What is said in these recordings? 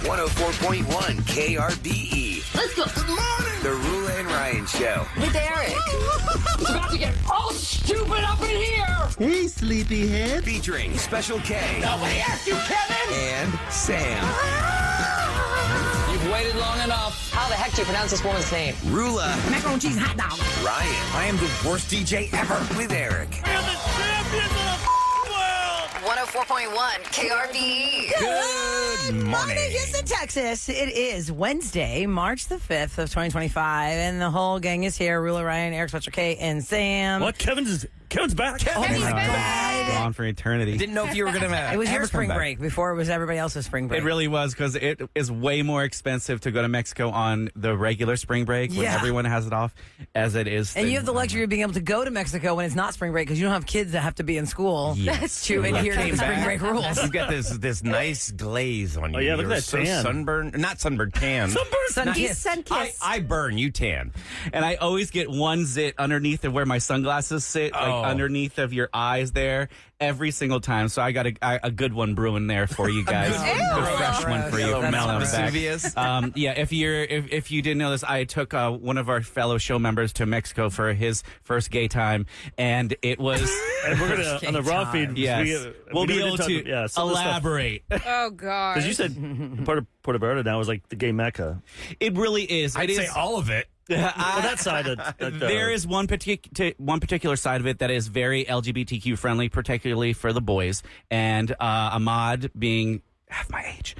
104.1 KRBE. Let's go. Good morning. The Rula and Ryan Show. With Eric. It's about to get all stupid up in here. Hey, sleepyhead. Featuring Special K. Nobody asked you, Kevin. And Sam. You've waited long enough. How the heck do you pronounce this woman's name? Rula. Macaroni and cheese hot dog. Ryan. I am the worst DJ ever. With Eric. We're the champions of the world. 104.1 KRBE. Good morning. Houston, Texas. It is Wednesday, March the 5th of 2025, and the whole gang is here. Rula, Ryan, Eric, Special K, and Sam. What? Kevin's back. Kevin's back. Gone for eternity. Didn't know if you were going to It was your spring break before it was everybody else's spring break. It really was, because it is way more expensive to go to Mexico on the regular spring break when Yeah. everyone has it off as it is. And you have the luxury of being able to go to Mexico when it's not spring break because you don't have kids that have to be in school to adhere to the spring break rules. You've got this nice glaze on you. Oh, yeah, look You're at that so tan. sunburned. Not sunburned, tan. Sun-kissed. I burn, you tan. And I always get one zit underneath of where my sunglasses sit, like underneath of your eyes there, every single time. So I got a good one brewing there for you guys. Good fresh one for you. That's Melon gross. back. Vesuvius. Yeah, if you didn't know this, I took one of our fellow show members to Mexico for his first gay time, and it was. And we're gonna on the raw feed. Yes, we'll be able to elaborate. Oh, God. Because you said Puerto Vallarta now is like the gay mecca. It really is. I'd say all of it. Well, that side. There is one particular side of it that is very LGBTQ friendly, particularly for the boys. And Ahmad, being half my age,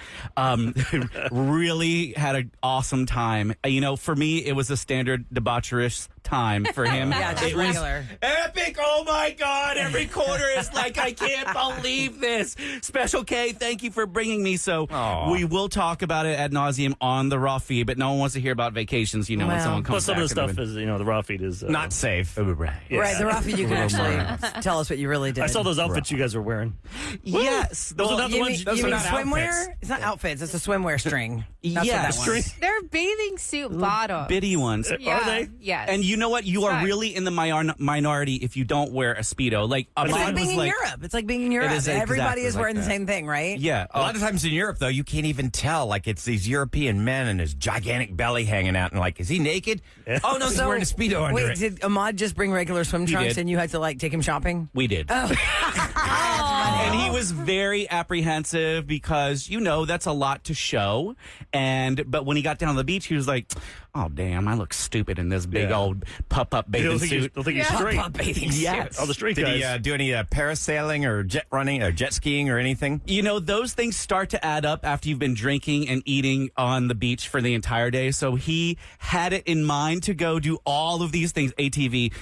really had an awesome time. You know, for me, it was a standard debaucherous time. For him, Yeah, just it was regular. epic. Oh my God! Every quarter is like, I can't believe this. Special K, thank you for bringing me. So Aw. we will talk about it ad nauseum on the raw feed, but no one wants to hear about vacations. You know, when Well, someone comes Plus, some back of the and stuff is the raw feed is Not safe. right. yes. Right, the Rafi, you can actually tell us what you really did. I saw those outfits you guys were wearing. Yes, Those are not the You ones. mean, you mean not swimwear? outfits. It's not outfits. It's a swimwear string. That's Yeah, what that was. They're bathing suit bottoms. bitty ones. Yeah. Are they? Yes. And you know what? You are Fine. really in the minority if you don't wear a Speedo. Like, It's like Ahmad being was in like, Europe. It's like being in Europe. is Everybody exactly is wearing like the that. same thing, right? yeah. A lot of times in Europe, though, you can't even tell. Like, it's these European men and his gigantic belly hanging out. And like, is he naked? Oh, no, he's wearing a Speedo under wait, it. did Ahmad just bring regular swim trunks did. and you had to like take him shopping? We did. And he was very apprehensive because, you know, that's a lot to show. But when he got down on the beach, he was like, oh, damn, I look stupid in this big Yeah. old pup-up You bathing don't think suit. you're straight. Pop bathing suit. Yes. All the straight Did guys. he do any parasailing or jet running or jet skiing or anything? You know, those things start to add up after you've been drinking and eating on the beach for the entire day. So he had it in mind to go do all of these things, ATV,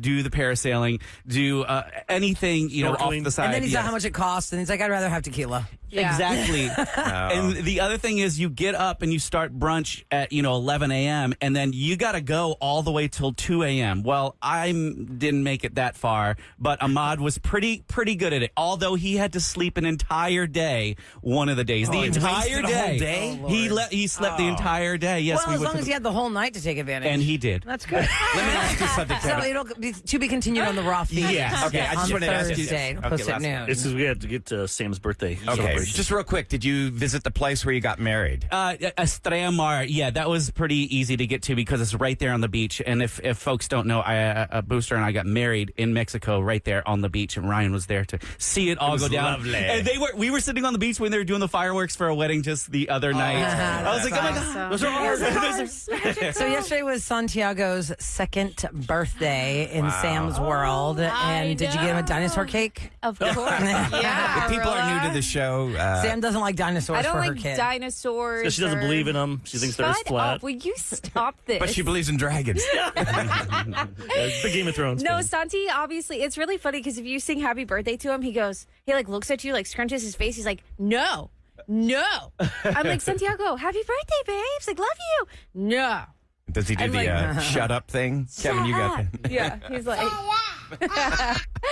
do the parasailing, do anything, you know, off Snorkeling. the side. And then he saw Yes. how much it costs, and he's like, I'd rather have tequila. Yeah. Exactly. And the other thing is you get up and you start brunch at, 11 a.m. and then you got to go all the way till 2 a.m. Well, I didn't make it that far, but Ahmad was pretty good at it. Although he had to sleep an entire day one of the days. The he entire wasted a whole day. day? Oh, he slept the entire day. Yes, Well, we as went long to as the- he had the whole night to take advantage. and he did. That's good. Let me ask you something, So Kevin. it'll be to be continued on the raw feed. Yes. Okay, I just on wanted to ask you this. Thursday, Okay, post at last- noon. This is we have to get to Sam's birthday. Okay, celebration. just real quick. Did you visit the place where you got married? Estrella Mar, yeah, that was pretty easy to get to because it's right there on the beach. And if folks don't know, Booster and I got married in Mexico right there on the beach, and Ryan was there to see it all was go down. lovely. And we were sitting on the beach when they were doing the fireworks for a wedding just the other night. I was like, oh my God, those are ours. So yesterday was Santiago's second birthday in Sam's world. And did you get him a dinosaur cake? Of course. Yeah. If people are new to the show, Sam doesn't like dinosaurs I don't for her like kid. dinosaurs. 'Cause she doesn't believe in them. She thinks they're Shut flat. up. Will you stop this? but she believes in dragons. It's the Game of Thrones. No, fan. Santi, obviously, it's really funny because if you sing happy birthday to him, he like looks at you, like scrunches his face. He's like, no. I'm like, Santiago, happy birthday, babes. Like, love you. No. Does he do I'm the like, shut up thing? Kevin, you got that. Yeah. He's like,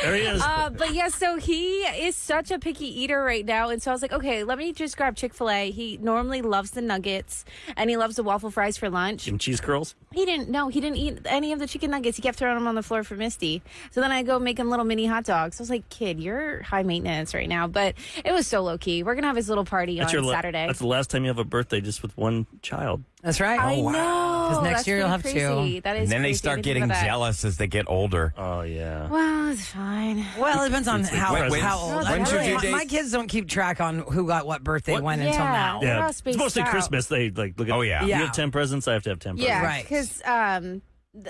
There he is. But yeah, so he is such a picky eater right now. And so I was like, okay, let me just grab Chick-fil-A. He normally loves the nuggets and he loves the waffle fries for lunch. Some cheese curls. He didn't eat any of the chicken nuggets. He kept throwing them on the floor for Misty. So then I go make him little mini hot dogs. I was like, kid, you're high maintenance right now. But it was so low key. We're going to have his little party on Saturday. That's the last time you have a birthday just with one child. That's right. I know. Because next That's year you'll have pretty crazy. two. That is And then they crazy. I start didn't getting think about that. jealous as they get older. Oh, yeah. Well, it's fine. Well, it depends on how old. When's your due date? My kids don't keep track on who got what birthday when until now. We're Yeah, all it's spaced mostly out. Christmas. They look at. Oh, yeah. You Yeah. have 10 presents. I have to have 10 presents. Yeah, Right. because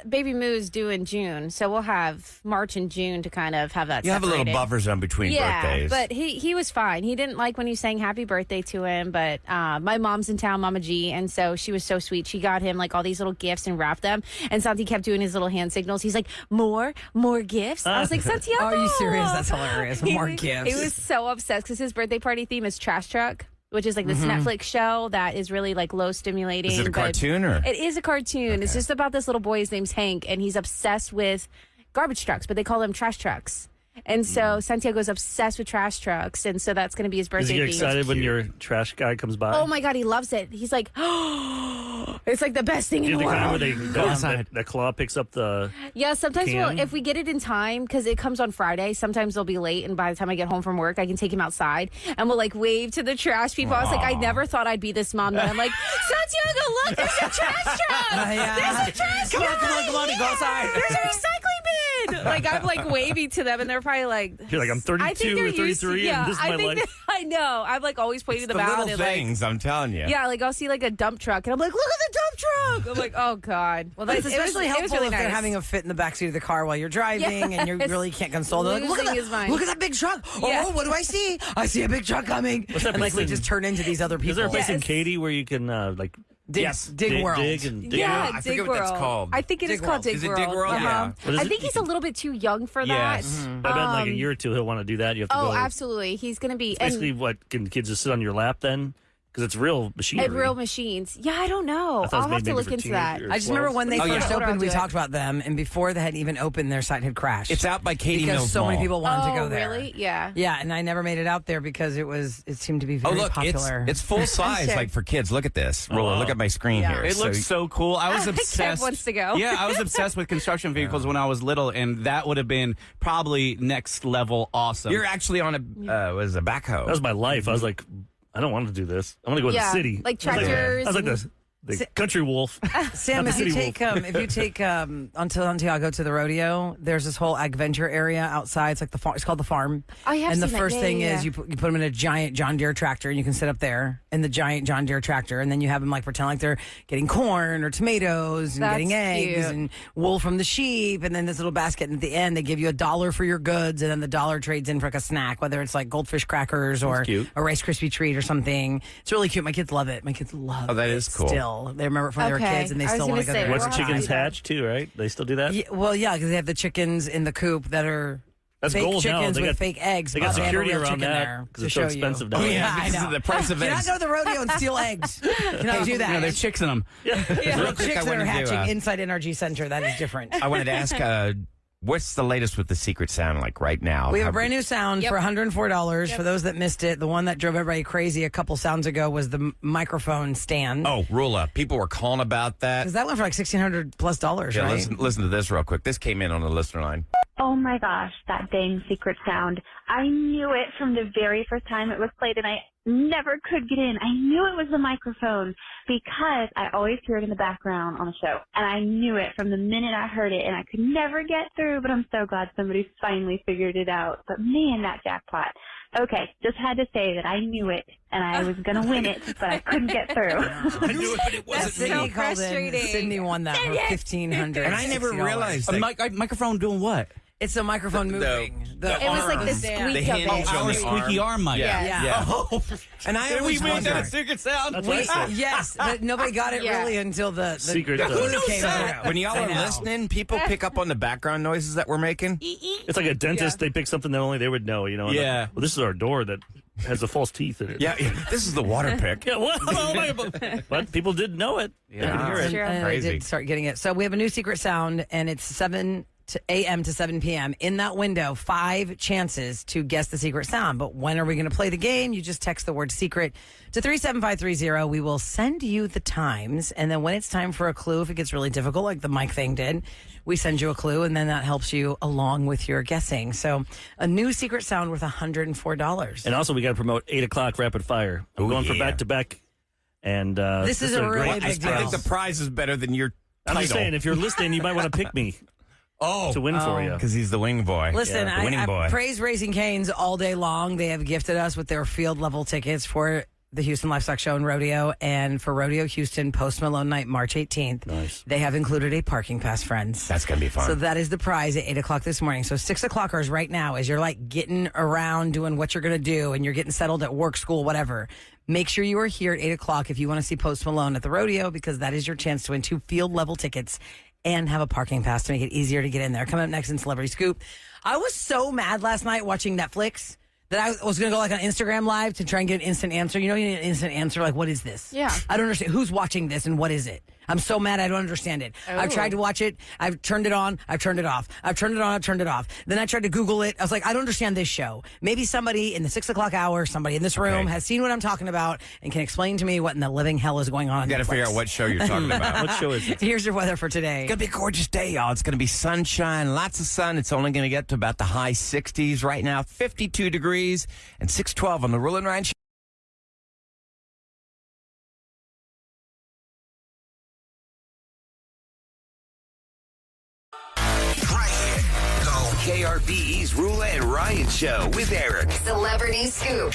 Baby Moo's due in June, so we'll have March and June to kind of have that. You have a little separated. buffer zone between Yeah, birthdays. but he was fine. He didn't like when you sang happy birthday to him, but my mom's in town, Mama G, and so she was so sweet. She got him like all these little gifts and wrapped them, and Santi kept doing his little hand signals. He's like, more gifts. I was like, Santiago. Are you serious? That's hilarious. More gifts. He was so obsessed because his birthday party theme is Trash Truck, which is like this Netflix show that is really like low stimulating. Is it a but cartoon or? It is a cartoon. Okay. It's just about this little boy. His name's Hank, and he's obsessed with garbage trucks, but they call them trash trucks. And so Santiago's obsessed with trash trucks, and so that's going to be his Does birthday he get theme. excited when your trash guy comes by? Oh my God, he loves it. He's like, oh, it's like the best thing in You the the kind where world. they go outside. The claw picks up the. Yeah, sometimes Can? if we get it in time, because it comes on Friday, sometimes they'll be late, and by the time I get home from work, I can take him outside, and we'll like wave to the trash people. I was like, I never thought I'd be this mom that I'm like, Santiago, look, there's a trash truck. There's a trash truck. Come on, go outside. There's a recycling bin. Like I'm like waving to them, and they're probably like, You're like, I'm I think 32 they're or used to, 33, yeah, and this is my life. I know. I'm like always pointing The them out. little and, like, things, I'm telling you. yeah, like I'll see like a dump truck, and I'm like, look at the dump truck. I'm like, oh God. Well, that's especially helpful really if they're nice. having a fit in the backseat of the car while you're driving and you Yes. really can't console. They're like, look at Losing his that! mind. Look at that big truck! Yeah. Oh, what do I see? I see a big truck coming. What's that And like we place in- just turn into these other people. Is there a place in Yes. Katy where you can like Dig World. dig and dig? Yeah, I Dig forget what that's World. called. I think it is Dig called World. Dig Is it World. Dig World? Yeah. What is I it? think he's a little bit too young for that. Yes. I bet in like a year or two he'll want to do that. You have to Oh, go. absolutely. He's going to be Basically, what can kids just sit on your lap then? Because it's real machinery. and real machines. Yeah, I don't know. I thought it was I'll have to maybe look for into that. teenagers. I just remember when they Oh, first yeah. opened, we I'll do it. talked about them, and before they had even opened, their site had crashed. It's out by Katie because Mills so many Mall. people wanted to Oh, go there. really? Yeah. Yeah, and I never made it out there because it seemed to be Oh, very look, popular. it's full size, Sure. like for kids. Look at this. Oh, Rolla, wow. look at my screen Yeah. here. It looks so cool. I was Kev obsessed. wants to go. Yeah, I was obsessed with construction vehicles when I was little, and that would have been probably next level awesome. You're actually on a backhoe. That was my life. I was like, I don't want to do this. I want to go to Yeah, the city. like I was tractors I was like the country wolf. Sam, Not if the you city take if you take until Santiago to the rodeo, there's this whole adventure area outside. It's like the farm. It's called the farm. I have And the seen that. first Yeah, thing yeah, is yeah. you put them in a giant John Deere tractor, and you can sit up there in the giant John Deere tractor, and then you have them like pretend like they're getting corn or tomatoes and That's getting eggs cute. and wool from the sheep, and then this little basket. And at the end, they give you $1 for your goods, and then the dollar trades in for like a snack, whether it's like goldfish crackers or cute. a Rice Krispie treat or something. It's really cute. My kids love it. My kids love it. Oh, that is cool. Still, they remember it from they were Okay. kids, and they I was still gonna want to go say, there. Once we'll the have to chickens do that. hatch too, right? They still do that. Yeah, well, yeah, because they have the chickens in the coop that are That's fake gold now. chickens They with got- fake eggs. they got but have a security real around chicken that there 'cause to it's so show expensive you. now. Oh, Yeah, yeah, I because know. of the price of Do not eggs. go to the rodeo and steal eggs. You know, do that. You know, they're chicks in them. Yeah, Real quick, I chicks that are wanted to, hatching inside NRG Center. That is different. I wanted to ask, what's the latest with the secret sound like right now? We have a brand new sound for $104. For those that missed it, the one that drove everybody crazy a couple sounds ago was the microphone stand. Oh, Rula, people were calling about that. Because that went for like $1,600+, Yeah, right? listen to this real quick. This came in on the listener line. Oh my gosh, that dang secret sound. I knew it from the very first time it was played, and I never could get in. I knew it was the microphone because I always hear it in the background on the show. And I knew it from the minute I heard it, and I could never get through, but I'm so glad somebody finally figured it out. But man, that jackpot. Okay, just had to say that I knew it, and I was going to win it, but I couldn't get through. I knew it, but it wasn't so Sydney called in. frustrating. Sydney won that for $1,500. And I never realized A that. microphone doing what? It's a microphone moving. the It was like the arm. squeak The of hinge it. on Our the squeaky arm mic. Yeah. Yeah. Oh, And I always we made that a wondered. secret sound. That's what I said. Yes, but nobody got it Yeah. really until the Secret, the who knows came that? out. When y'all I are know. listening, people pick up on the background noises that we're making. It's like a dentist. They pick something that only they would know. You know. and Yeah. well, this is our door that has the false teeth in it. Yeah, this is the water pick. Yeah. What? But people did know it. Yeah. They could hear it. True. And I Crazy. did start getting it. So we have a new secret sound, and it's 7 a.m. to 7 p.m. In that window, 5 chances to guess the secret sound. But when are we going to play the game? You just text the word secret to 37530. We will send you the times. And then when it's time for a clue, if it gets really difficult, like the mic thing did, we send you a clue, and then that helps you along with your guessing. So a new secret sound worth $104. And also, we got to promote 8 o'clock rapid fire. I'm going for back-to-back. And this is a really big deal. I think the prize is better than your I'm title. just saying, if you're listening, you might want to pick me. To win for you. Because he's the wing boy. Listen, the winning boy. I praise Raising Cane's all day long. They have gifted us with their field level tickets for the Houston Livestock Show and Rodeo, and for Rodeo Houston Post Malone Night, March 18th. Nice. They have included a parking pass, friends. That's going to be fun. So that is the prize at 8 o'clock this morning. So 6 o'clockers right now, as you're like getting around doing what you're going to do and you're getting settled at work, school, whatever, make sure you are here at 8 o'clock if you want to see Post Malone at the rodeo, because that is your chance to win 2 field level tickets and have a parking pass to make it easier to get in there. Coming up next in Celebrity Scoop. I was so mad last night watching Netflix that I was going to go like on Instagram Live to try and get an instant answer. You know, you need an instant answer. Like, what is this? Yeah. I don't understand. Who's watching this and what is it? I'm so mad I don't understand it. Oh. I've tried to watch it. I've turned it on. I've turned it off. I've turned it on. I've turned it off. Then I tried to Google it. I was like, I don't understand this show. Maybe somebody in the 6 o'clock hour, somebody in this room has seen what I'm talking about and can explain to me what in the living hell is going on. You got to figure out what show you're talking about. What show is it? Here's your weather for today. It's going to be a gorgeous day, y'all. It's going to be sunshine, lots of sun. It's only going to get to about the high 60s right now, 52 degrees and 612 on the Rule and Ryan Show. KRBE's Rula and Ryan Show with Eric. Celebrity Scoop.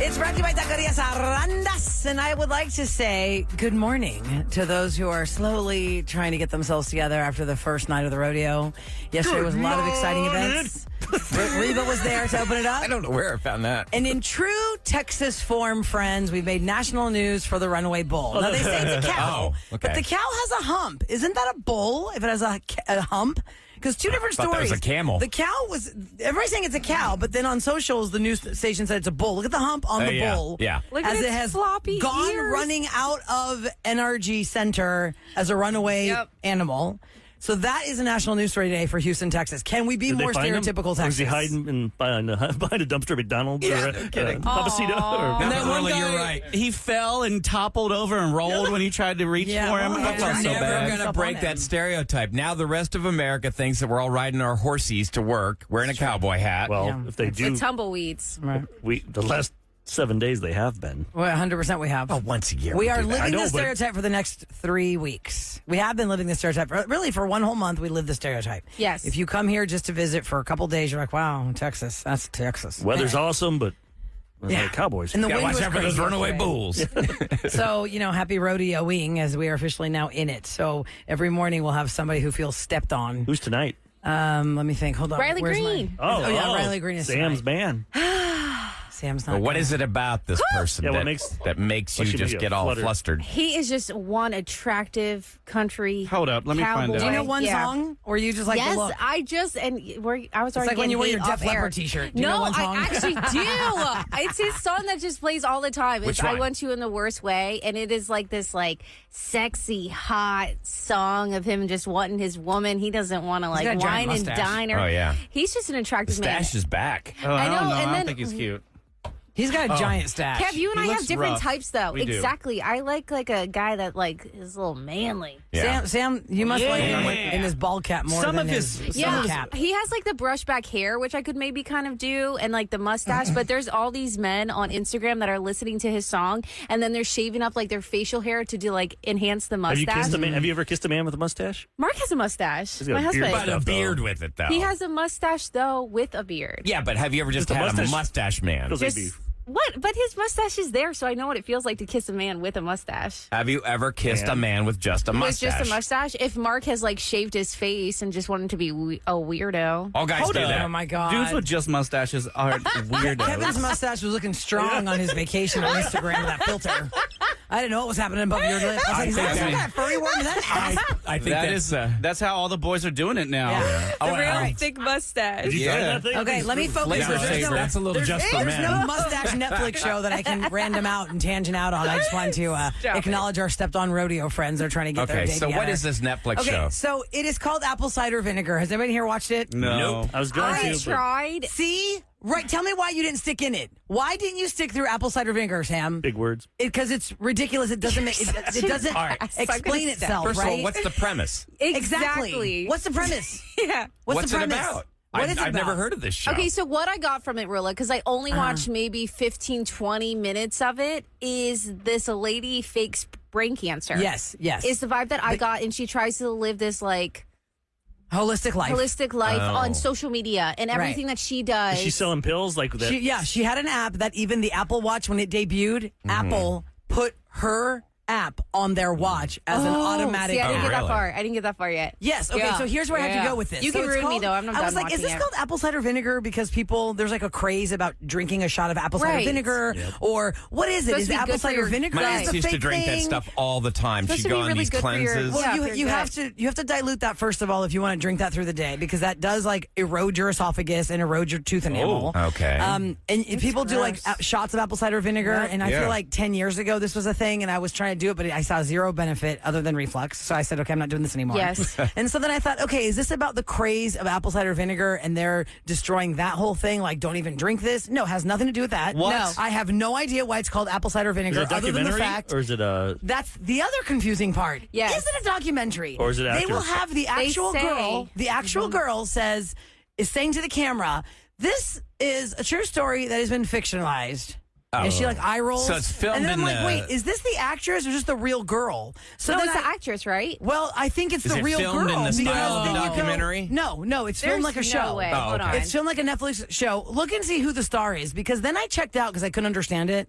It's brought to you by Taquerias Arandas, and I would like to say good morning to those who are slowly trying to get themselves together after the first night of the rodeo. Yesterday was a lot of exciting events. Reba was there to open it up. I don't know where I found that. And in true Texas form, friends, we've made national news for the runaway bull. Now, they say it's a cow, but the cow has a hump. Isn't that a bull if it has a hump? Because two different stories. That was a camel. The cow was, everybody's saying it's a cow, but then on socials, the news station said it's a bull. Look at the hump on the bull. Yeah. Look at as its it has floppy gone ears. running out of NRG Center as a runaway animal. So that is a national news story today for Houston, Texas. Can we be Did more they find him? stereotypical Texas? Or is he hiding behind a dumpster at McDonald's? Yeah, or no kidding. Papacito? Or And that one Lily, guy- you're right. He fell and toppled over and rolled when he tried to reach Yeah, for him. well, I yeah. felt so Never bad. going to break that stereotype. Now the rest of America thinks that we're all riding our horsies to work, wearing a cowboy hat. Well, if they do, With tumbleweeds. Right. the last 7 days they have been. Well, 100% we have. once a year. We are do that. living I know, the but- stereotype for the next 3 weeks. We have been living the stereotype. Really, for one whole month, we live the stereotype. Yes. If you come here just to visit for a couple days, you're like, wow, Texas. That's Texas. Weather's awesome, but Yeah. Cowboys. And the Yeah, wind watch was out for those crazy runaway yesterday. bulls. So, happy rodeoing as we are officially now in it. So every morning we'll have somebody who feels stepped on. Who's tonight? Let me think. Hold on. Riley Where's Green. my- yeah, Riley Green is Sam's tonight. man. Sam's not. But what good. is it about this person Yeah, what that makes you what should just make you get all fluttered? flustered? He is just one attractive country. Hold up, let me find cowboy. out. Do you know one Yeah. song? Or you just like yes, the look? I just I was already It's like when getting you wear your hate Def off air. Leppard t-shirt. Do you know No, one song? I actually do. It's his song that just plays all the time. Which It's I one? Want You in the Worst Way, and it is like this sexy, hot song of him just wanting his woman. He doesn't want to got a giant wine and mustache. dine her. Oh, yeah. He's just an attractive man. Stash is back. Oh, I I don't know, know. and I then- don't think he's cute. He's got a giant stash. Kev, you and He I have looks different rough. types, though. We do. Exactly. I like a guy that is a little manly. Yeah. Sam, you must like him Yeah. in his ball cap more Some than of his his- sun Yeah, cap. he has the brush back hair, which I could maybe kind of do, and the mustache. But there's all these men on Instagram that are listening to his song, and then they're shaving up their facial hair to do enhance the Have you mustache. kissed a man? Have you ever kissed a man with a mustache? Mark has a mustache. He's got My a beard. husband. But a beard with it, though. He has a mustache though with a beard. Yeah, but have you ever just Just a had a mustache. mustache man? Feels like Just what? But his mustache is there, so I know what it feels like to kiss a man with a mustache. Have you ever kissed a man with just a With mustache? just a mustache. If Mark has shaved his face and just wanted to be a weirdo. All guys Hold do up. that. Oh my god. Dudes with just mustaches are Kevin's weirdos. mustache was looking strong on his vacation on Instagram with that filter. I didn't know what was happening above your lip. I was like, is that some kind of furry worm? I think that's how all the boys are doing it now. Yeah. The real thick mustache. Did you try that thing? Okay, let me focus. That's a little just for There's men. no mustache Netflix show that I can random out and tangent out on. I just wanted to acknowledge our stepped on rodeo friends. They're trying to get their day so together. what is this Netflix show? Okay, so it is called Apple Cider Vinegar. Has anybody here watched it? No. Nope. I was going I to. tried. See? Right, tell me why you didn't stick in it. Why didn't you stick through apple cider vinegar, Sam? Big words. Because it's ridiculous. It doesn't make it doesn't explain itself. First right? of all, what's the premise? Exactly. What's the premise? Yeah. What's the it premise? about? What is it I've about? never heard of this show. Okay, so what I got from it, Rilla, because I only watched maybe 15, 20 minutes of it, is this lady fakes brain cancer. Yes. Is the vibe that I got, and she tries to live this like Holistic life. on social media, and everything that she does. Is she selling pills like that? She had an app that even the Apple Watch, when it debuted, Apple put her app on their watch as an automatic. See, I didn't get really? that far. I didn't get that far yet. Yes. Okay. Yeah. So here's where I have to go with this. You So can it's ruin me called- though. I'm not I done was like, is watching this it. called apple cider vinegar because there's like a craze about drinking a shot of apple cider Right. vinegar, or what is it? Supposed Is to be apple good for cider your vinegar? My gut. aunt is the used to fake drink that thing? stuff all the time. Supposed She'd to go be on really these good for your- cleanses. Well, Yeah, you for your have to dilute that first of all if you want to drink that through the day, because that does like erode your esophagus and erode your tooth enamel. okay. And people do like shots of apple cider vinegar, and I Yeah. feel like 10 years ago this was a thing, and I was trying to do it, but I saw zero benefit other than reflux. So I said, okay, I'm not doing this anymore. Yes. And so then I thought, okay, is this about the craze of apple cider vinegar and they're destroying that whole thing? Like, don't even drink this? No, it has nothing to do with that. What? No. I have no idea why it's called apple cider Is vinegar, it a other than the documentary fact. or is it a? That's the other confusing part. Yes. Is it a documentary? Or is it They after? will have the actual say- girl. The actual girl is saying to the camera, "This is a true story that has been fictionalized." And she like eye rolls. So it's filmed and then I'm in like, the- wait, is this the actress or just the real girl? So No, then it's the actress, right? well, I think it's Is the it real filmed girl. in the style because of then the you go- documentary? No, it's filmed There's like a no show. way. Oh, Hold okay. on. It's filmed like a Netflix show. Look and see who the star is, because then I checked out because I couldn't understand it,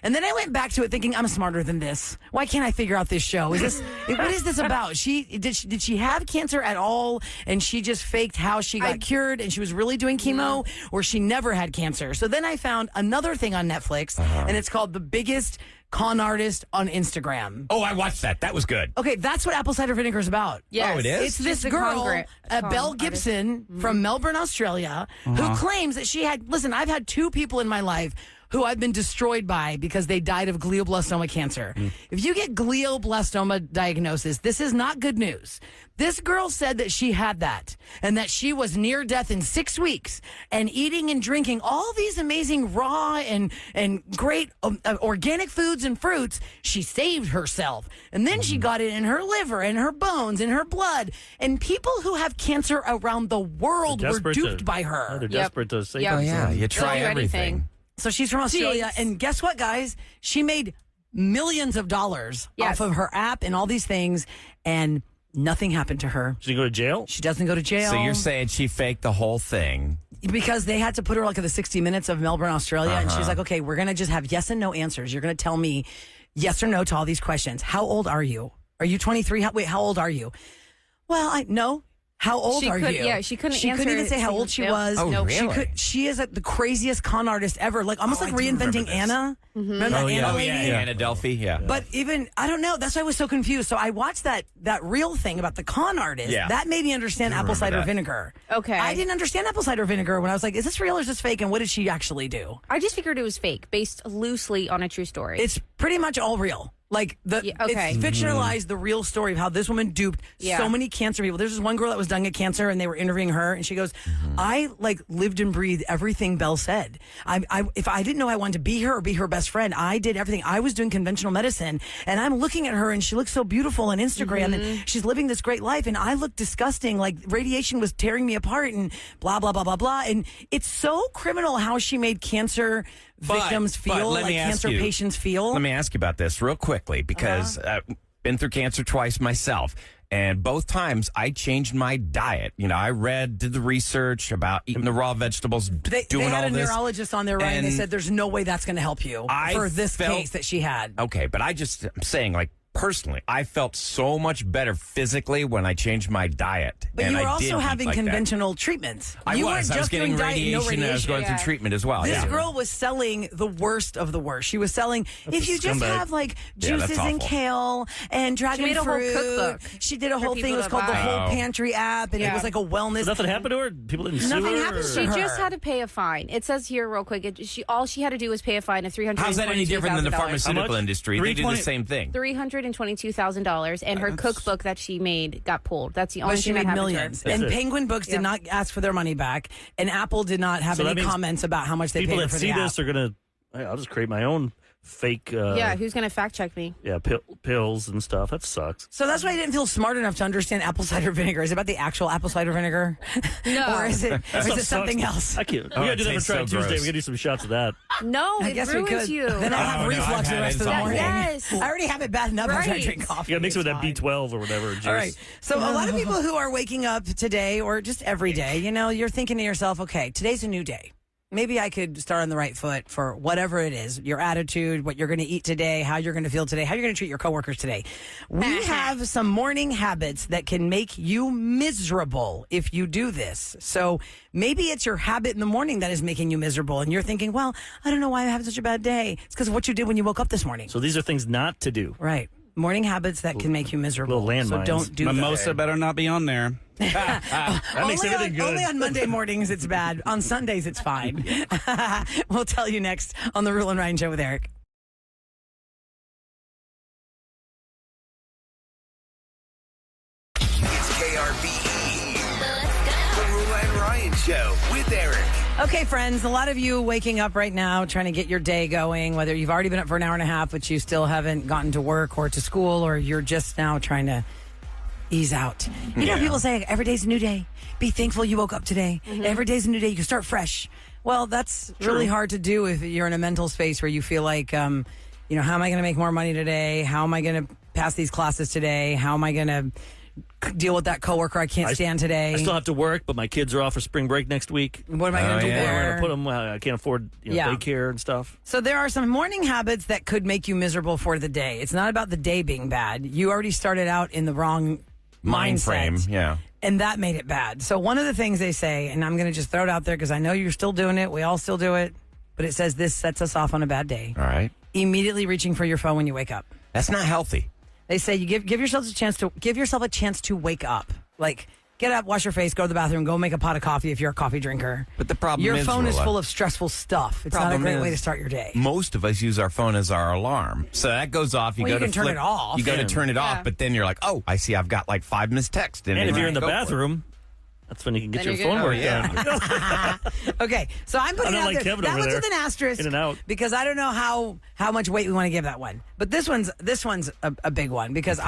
and then I went back to it thinking I'm smarter than this. Why can't I figure out this show? Is this what is this about? Did she have cancer at all, and she just faked how she got cured, and she was really doing chemo, or she never had cancer? So then I found another thing on Netflix, and it's called The Biggest Con Artist on Instagram. Oh, I watched that. That was good. Okay, that's what apple cider vinegar is about. Yes. Oh, it is? It's this She's a girl, con Belle artist. Gibson from Melbourne, Australia, who claims that she had. Listen, I've had two people in my life who I've been destroyed by because they died of glioblastoma cancer. If you get glioblastoma diagnosis, this is not good news. This girl said that she had that and that she was near death in 6 weeks and eating and drinking all these amazing raw and great organic foods and fruits. She saved herself. And then she got it in her liver and her bones and her blood. And people who have cancer around the world were Desperate duped to- by Oh, her. they're desperate to save Yep. Oh, themselves. yeah. You try They'll do everything. anything. So she's from Australia, Jeez. and guess what, guys? She made millions of dollars Yes. off of her app and all these things, and nothing happened to her. Should you go to jail? She doesn't go to jail. So you're saying she faked the whole thing? because they had to put her like at the 60 Minutes of Melbourne, Australia, and she's like, okay, we're gonna just have yes and no answers. You're gonna tell me yes or no to all these questions. How old are you? Are you 23? Wait, how old are you? Well, I no. How old She are could- you? yeah, she couldn't She couldn't answer even say how it. old she Nope. was. Oh, Nope. really? She is the craziest con artist ever. Like almost Oh, like I do remember reinventing this. Anna. Remember that Anna lady? Anna Delphi, yeah. But even I don't know. That's why I was so confused. So I watched that real thing about the con artist. Yeah. That made me understand I apple remember cider that. vinegar. Okay. I didn't understand apple cider vinegar when I was like, is this real or is this fake? And what did she actually do? I just figured it was fake, based loosely on a true story. It's pretty much all real. Like Yeah, okay. it's fictionalized the real story of how this woman duped Yeah. so many cancer people. There's this one girl that was dying of cancer, and they were interviewing her, and she goes, "I like lived and breathed everything Belle said. If I didn't know I wanted to be her or be her best friend, I did everything. I was doing conventional medicine, and I'm looking at her, and she looks so beautiful on Instagram, and she's living this great life, and I look disgusting. Like radiation was tearing me apart, and blah blah blah blah blah. And it's so criminal how she made cancer victims feel, let like me ask cancer you- patients feel. Let me ask you about this real quickly because I've been through cancer twice myself. And both times I changed my diet. You know, I did the research about eating the raw vegetables, They doing had all a this. neurologist on there, Ryan. They and said there's no way that's going to help you I for this felt- case that she had. Okay, but I'm saying, like, personally, I felt so much better physically when I changed my diet. But and you were I also did having eat like conventional treatments. I You was. weren't I was just getting doing diet, no radiation, and I was going through treatment as well. This yeah. girl was selling the worst of the worst. She was selling, if you just scumbag. have like Yeah, that's juices and awful. kale and dragon made a whole fruit. cookbook She did a for whole thing. people It was to called the buy. Whole Wow. Pantry app, and it Yeah. was like a wellness. Nothing happened to her? People didn't sue Nothing her? happened or- to She her. just had to pay a fine. It says here real quick. All she had to do was pay a fine of $322,000. How's that any different than the pharmaceutical How much? industry? They do the 320 same thing. $322,000, and her cookbook that she made got pulled. That's the only But she thing that made happened to her. millions. That's And it. Penguin Books did not ask for their money back, and Apple did not have So that any means comments about how much they People paid her that for see the this app. are going to, I'll just create my own fake Yeah, who's going to fact check me? pills and stuff. That sucks. So that's why I didn't feel smart enough to understand apple cider vinegar. Is it about the actual apple cider vinegar? No. Or is it Stuff something sucks. else? I can't. We Oh, got to it do that for tastes Try so Tuesday. gross. We got to do some shots of that. No, I it guess we ruins could. you. Then I have Oh, no, reflux I've the had rest it. of the That- morning. yes. I already have it bad enough after I Right. drink coffee. You got to mix it with It's that fine. B12 or whatever. Juice. All right. So a lot of people who are waking up today or just every day, you're thinking to yourself, okay, today's a new day. Maybe I could start on the right foot for whatever it is, your attitude, what you're going to eat today, how you're going to feel today, how you're going to treat your coworkers today. We have some morning habits that can make you miserable if you do this. So maybe it's your habit in the morning that is making you miserable. And you're thinking, well, I don't know why I'm having such a bad day. It's because of what you did when you woke up this morning. So these are things not to do. Right. Morning habits that can make you miserable. Little So landmines. don't do Mimosa that. better not be on there. That makes everything good. Only on Monday mornings it's bad. On Sundays it's fine. We'll tell you next on the Rule and Ryan Show with Eric. It's KRBE. The Rule and Ryan Show with Eric. Okay, friends, a lot of you waking up right now trying to get your day going, whether you've already been up for an hour and a half, but you still haven't gotten to work or to school, or you're just now trying to ease out. You know, people say every day's a new day. Be thankful you woke up today. Every day's a new day. You can start fresh. Well, that's really hard to do if you're in a mental space where you feel like, how am I going to make more money today? How am I going to pass these classes today? How am I going to deal with that coworker I can't stand today? I still have to work, but my kids are off for spring break next week. What am I going to do yeah. Where I'm there? going to put them? I can't afford daycare and stuff. So there are some morning habits that could make you miserable for the day. It's not about the day being bad. You already started out in the wrong Mind mindset, frame, yeah. and that made it bad. So one of the things they say, and I'm going to just throw it out there because I know you're still doing it. We all still do it. But it says this sets us off on a bad day. All right. Immediately reaching for your phone when you wake up. That's not healthy. They say you give yourself a chance to wake up. Like, get up, wash your face, go to the bathroom, go make a pot of coffee if you're a coffee drinker. But the problem your is, phone is Rula, full of stressful stuff. It's not a problem great way is to start your day. Most of us use our phone as our alarm. So that goes off. Well, go you to can turn flip, it off. You go to Yeah. turn it off, but then you're like, oh, I see I've got like 5 missed texts. And if you're in the Go for it. bathroom, that's when you can get Then your you're phone good. work done. Okay, so I'm putting I'm it not out like there. Kevin That over one's there. with an asterisk In and out. because I don't know how much weight we want to give that one. But this one's a big one because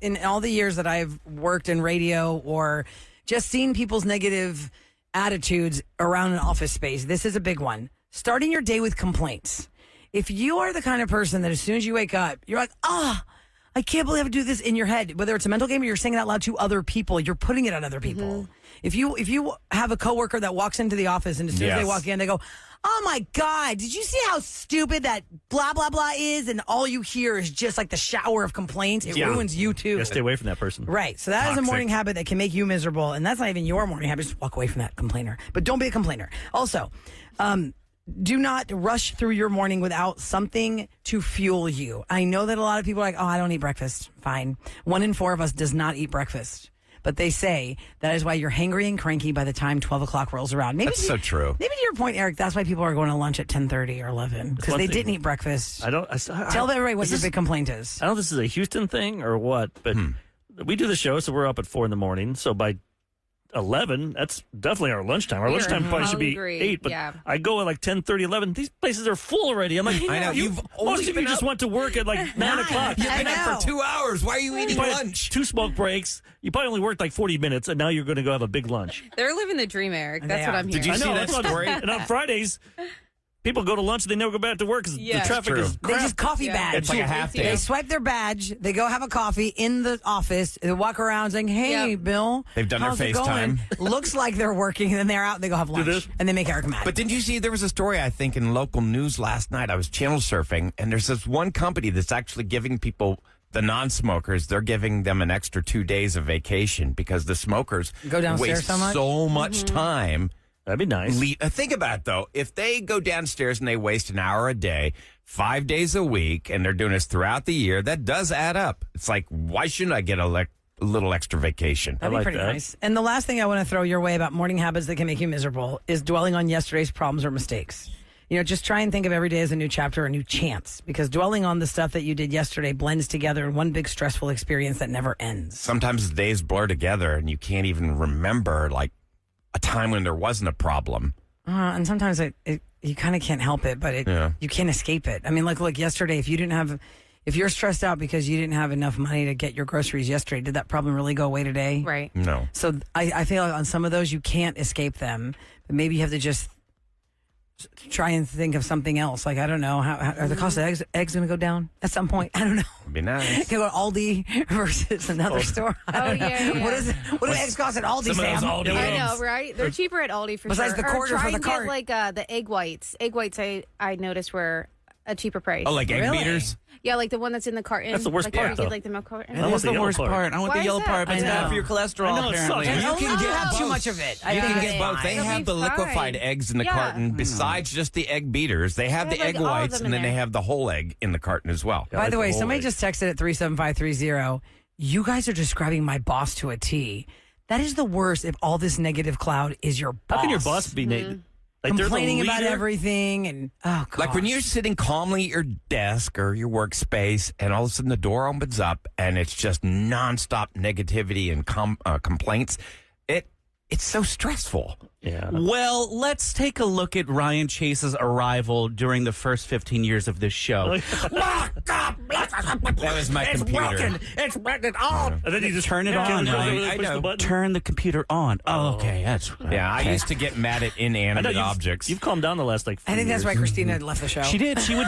in all the years that I've worked in radio or just seen people's negative attitudes around an office space, this is a big one. Starting your day with complaints. If you are the kind of person that as soon as you wake up, you're like, I can't believe I have to do this in your head. Whether it's a mental game or you're saying it out loud to other people, you're putting it on other people. If you have a coworker that walks into the office and as soon as they Yes. walk in, they go, oh my God, did you see how stupid that blah, blah, blah is? And all you hear is just like the shower of complaints. It ruins you too. Gotta stay away from that person. Right. So that is a Toxic. morning habit that can make you miserable. And that's not even your morning habit. Just walk away from that complainer. But don't be a complainer. Also, do not rush through your morning without something to fuel you. I know that a lot of people are like, oh, I don't eat breakfast. Fine. 1 in 4 of us does not eat breakfast. But they say that is why you're hangry and cranky by the time 12 o'clock rolls around. Maybe That's so true. Maybe to your point, Eric, that's why people are going to lunch at 10:30 or 11 because one they thing. didn't eat breakfast. Tell everybody what is your this- big complaint is. I don't know if this is a Houston thing or what, but we do the show, so we're up at 4 a.m. So by 11, that's definitely our lunchtime. Our You're lunchtime probably should be hungry, 8, but yeah. I go at like 10:30, 11. These places are full already. I'm like, I know, you've only most of been you just up- went to work at like 9 o'clock. You've been I up know. for 2 hours. Why are you eating Probably lunch? 2 smoke breaks. You probably only worked like 40 minutes, and now you're going to go have a big lunch. They're living the dream, Eric. That's They what are. I'm Did hearing. you see that that's what- story? And on Fridays, people go to lunch and they never go back to work because Yeah. the traffic True. is They crap. just coffee Yeah. badge. It's like a half They day. swipe their badge. They go have a coffee in the office. They walk around saying, "Hey, Yep. Bill." They've done their how's it FaceTime. going?" Looks like they're working, and then they're out and they go have lunch. this? And they make Eric mad. But didn't you see there was a story, I think, in local news last night? I was channel surfing, and there's this one company that's actually giving people the non-smokers, they're giving them an extra 2 days of vacation because the smokers Go downstairs waste so much? so much time. That'd be nice. Think about it, though. If they go downstairs and they waste an hour a day, 5 days a week, and they're doing this throughout the year, that does add up. It's like, why shouldn't I get a little extra vacation? That'd be like pretty that. nice. And the last thing I want to throw your way about morning habits that can make you miserable is dwelling on yesterday's problems or mistakes. Just try and think of every day as a new chapter, a new chance, because dwelling on the stuff that you did yesterday blends together in one big stressful experience that never ends. Sometimes the days blur together, and you can't even remember, like, a time when there wasn't a problem. And sometimes you kind of can't help it, but you can't escape it. I mean, look, yesterday, if you're stressed out because you didn't have enough money to get your groceries yesterday, did that problem really go away today? Right. No. So I feel like on some of those, you can't escape them, but maybe you have to just try and think of something else. Like, I don't know, how are the cost of eggs going to go down at some point? I don't know. It'd be nice. Go to Aldi versus another store. Oh, yeah. What do eggs cost at Aldi, Sam? I know, right? They're cheaper at Aldi for Besides sure. the quarter Or try for the and cart. get like the egg whites. Egg whites, I noticed were a cheaper price. Oh, like egg Really? beaters? Yeah, like the one that's in the carton. That's the worst like part, where you get, though. like the milk carton. I That want is the the yellow worst part. part. I want Why the is yellow that? part, but it's I bad know. for your cholesterol, I know, it apparently. sucks. You can get too both. much of it. I You think can it's get both. fine. They It'll have be the liquefied fine. eggs in the Yeah. carton besides just the egg beaters. They have They the have, egg like, all of whites, them and in then they there. have the whole egg in the carton as well. Yeah, By like the way, whole somebody egg. just texted at 37530. You guys are describing my boss to a T. That is the worst if all this negative cloud is your boss. How can your boss be like they're the complaining about leader? everything and oh god. Like when you're sitting calmly at your desk or your workspace, and all of a sudden the door opens up, and it's just nonstop negativity and complaints. It's so stressful. Yeah. Well, let's take a look at Ryan Chase's arrival during the first 15 years of this show. That was my computer. It's working on. And then you just Turn it on, push right? the I know. button. Turn the computer on. Oh, okay. That's Yeah, I okay. used to get mad at I know inanimate you've, objects. You've calmed down the last few I think that's why years. Christina left the show. She did. She would.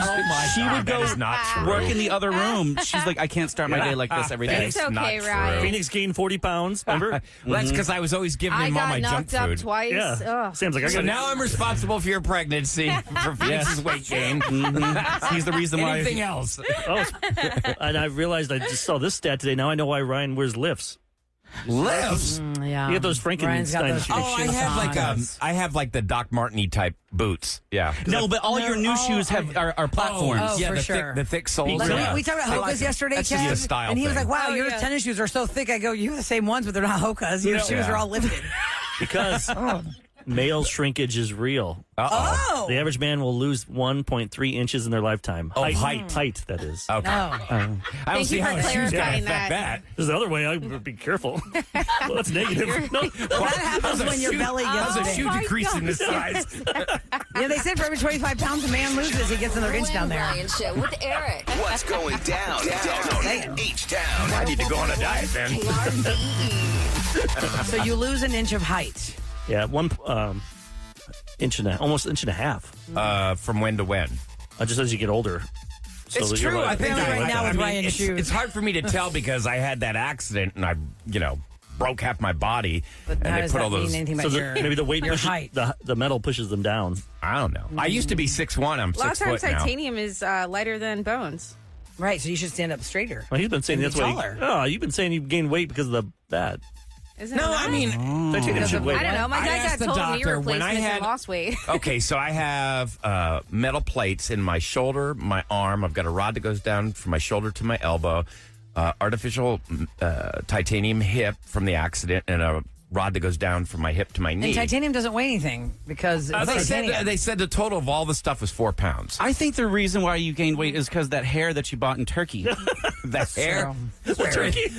she would go that is not true. work in the other room. She's like, I can't start my day like this every day. It's okay, not Ryan. true. Phoenix gained 40 pounds. Remember? Well, that's because I was always giving I him all my got junk knocked up food. twice. Yeah. Ugh. Sam's like, I So got now I'm responsible for your pregnancy, for Phoenix's weight gain. He's the reason why. Anything else? Oh, and I realized I just saw this stat today. Now I know why Ryan wears lifts. Lifts. Yeah. You get those Ryan's got Frankenstein those shoes. Oh, I have like the Doc Marteny type boots. Yeah. No, but all your new shoes are platforms. Oh, yeah, for the sure. thick soles. Like yeah. we talked about I Hoka's like it. yesterday, That's Kev, just a style and he was thing. like, "Wow, Oh, your yeah. tennis shoes are so thick." I go, "You have the same ones, but they're not Hoka's. Your shoes are all lifted." Because male shrinkage is real. Oh, The average man will lose 1.3 inches in their lifetime. Height, that is. Okay. no. I don't Thank see you how for a shoe's gonna clarifying affect that. There's the other way. I would be careful. Well, that's negative. No. That happens when your belly How's a gets shoe my decreasing God. the size? Yeah, they said for every 25 pounds a man loses, he gets another inch down there. Ryan Show with Eric. What's going down in H-Town? I need to go on a diet then. KRVE. So you lose an inch of height. Yeah, almost inch and a half. From when to when? Just as you get older. So It's that you're true. like- I think Apparently I right now with Ryan's shoes. it's hard for me to tell because I had that accident and I, broke half my body. But and how they does put that all mean those. anything So about your, maybe the weight your pushes height? the metal pushes them down. I don't know. I used to be 6'1". I'm A lot of 6 times foot now. titanium is lighter than bones. Right, so you should stand up straighter. Well, he's been saying And that's be why. taller. You've been saying you gained weight because of that. Isn't No, it I not? mean, Titanium should weigh. I don't know. My I dad asked got the told knee doctor when I replacements had- and lost weight. Okay, so I have metal plates in my shoulder, my arm. I've got a rod that goes down from my shoulder to my elbow, artificial titanium hip from the accident, and a rod that goes down from my hip to my knee. And titanium doesn't weigh anything because it's titanium. they said the total of all the stuff was 4 pounds. I think the reason why you gained weight is because that hair that you bought in Turkey. The hair.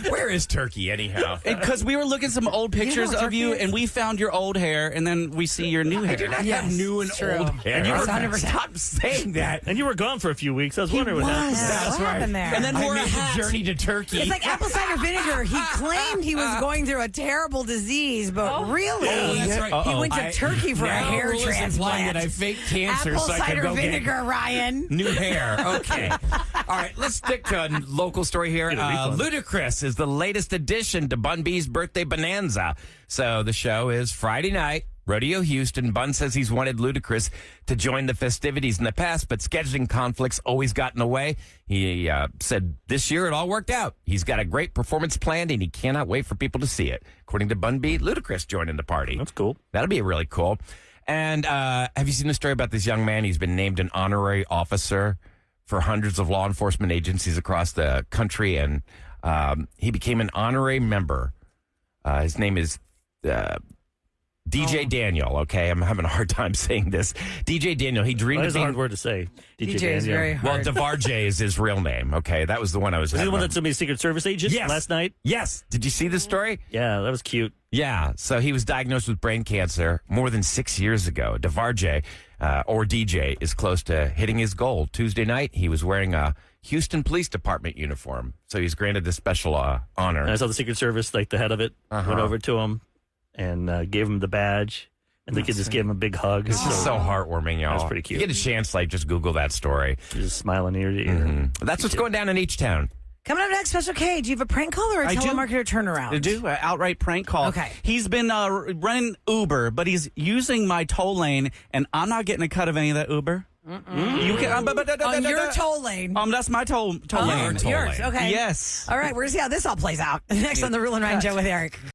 Where is Turkey anyhow? Because we were looking at some old pictures know what of you, Turkey is? and we found your old hair, and then we see your new hair. I Yes, have new and it's true. old hair. And you were 100%. Stop saying that. And you were gone for a few weeks. I was wondering what happened. What happened there? And then I wore a made hat. the journey to Turkey. It's like apple cider vinegar. He claimed he was going through a terrible disease, but really, that's right. he went to I- Turkey for a now hair Rule is implying transplant. that I faked cancer Apple so I could cider go vinegar, Ryan. get new hair. Okay. All right, let's stick to a local story here. It'll be fun. Ludacris is the latest addition to Bun B's birthday bonanza. So the show is Friday night Rodeo Houston. Bunn says he's wanted Ludacris to join the festivities in the past, but scheduling conflicts always got in the way. He said this year it all worked out. He's got a great performance planned, and he cannot wait for people to see it. According to Bun B, Ludacris joining the party. That's cool. That'll be really cool. And have you seen the story about this young man? He's been named an honorary officer for hundreds of law enforcement agencies across the country, and he became an honorary member. His name is DJ Daniel. Okay, I'm having a hard time saying this. DJ Daniel. He dreamed That of is a being. hard word to say. DJ is Daniel. very hard. Well, DeVarjay is his real name. Okay, that was the one I was. Was he the one having- that told me Secret Service agent last night? Yes. Did you see the story? Yeah, that was cute. Yeah. So he was diagnosed with brain cancer more than 6 years ago. DeVarjay, or DJ, is close to hitting his goal. Tuesday night, he was wearing a Houston Police Department uniform, so he's granted this special honor. And I saw the Secret Service, like the head of it, went over to him and gave him the badge. And the kid just gave him a big hug. This is so heartwarming, y'all. That's pretty cute. You get a chance, like, just Google that story. Just smiling ear to ear. That's what's going down in each town. Coming up next, Special K, do you have a prank call or a I do. telemarketer turnaround? To do an outright prank call. Okay. He's been running Uber, but he's using my toll lane, and I'm not getting a cut of any of that Uber. You can, On your toll lane. That's my toll lane. Yours. Okay. Yes. All right, we're going to see how this all plays out. Next on The Rule and Ryan Show with Eric.